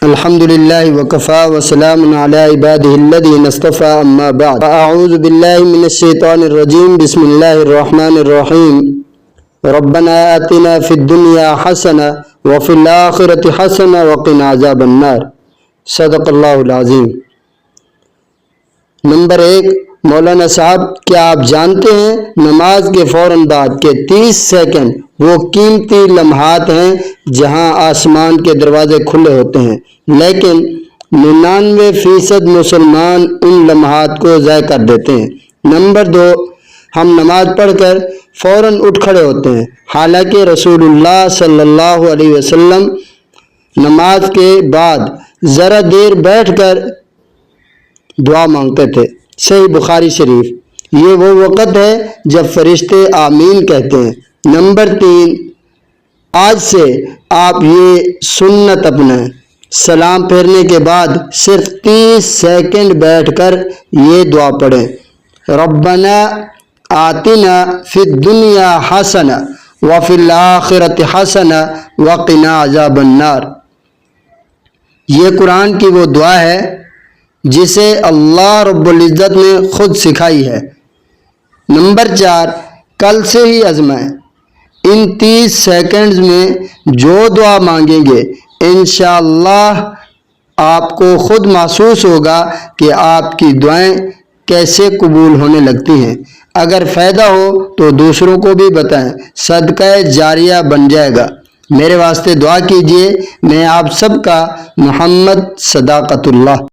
الحمد لله وكفى وسلام على عباده الذين اصطفى أما بعد أعوذ بالله من الشيطان الرجيم بسم الله الرحمن الرحيم ربنا آتنا في الدنيا حسنة وفي الآخرة حسنة وقنا عذاب النار صدق اللہ العظیم۔ نمبر 1، مولانا صاحب کیا آپ جانتے ہیں نماز کے فوراً بعد کے 30 سیکنڈ وہ قیمتی لمحات ہیں جہاں آسمان کے دروازے کھلے ہوتے ہیں، لیکن 99% مسلمان ان لمحات کو ضائع کر دیتے ہیں۔ نمبر 2، ہم نماز پڑھ کر فوراً اٹھ کھڑے ہوتے ہیں، حالانکہ رسول اللہ صلی اللہ علیہ وسلم نماز کے بعد ذرا دیر بیٹھ کر دعا مانگتے تھے۔ صحیح بخاری شریف۔ یہ وہ وقت ہے جب فرشتے آمین کہتے ہیں۔ نمبر 3، آج سے آپ یہ سنت اپنائیں، سلام پھیرنے کے بعد صرف 30 سیکنڈ بیٹھ کر یہ دعا پڑھیں، ربنا آتنا فی الدنیا حسنہ وفی الآخرۃ حسنہ وقنا عذاب النار۔ یہ قرآن کی وہ دعا ہے جسے اللہ رب العزت نے خود سکھائی ہے۔ نمبر 4، کل سے ہی آزمائیں، ان 30 سیکنڈز میں جو دعا مانگیں گے انشاءاللہ آپ کو خود محسوس ہوگا کہ آپ کی دعائیں کیسے قبول ہونے لگتی ہیں۔ اگر فائدہ ہو تو دوسروں کو بھی بتائیں، صدقہ جاریہ بن جائے گا۔ میرے واسطے دعا کیجیے۔ میں آپ سب کا محمد صداقت اللہ۔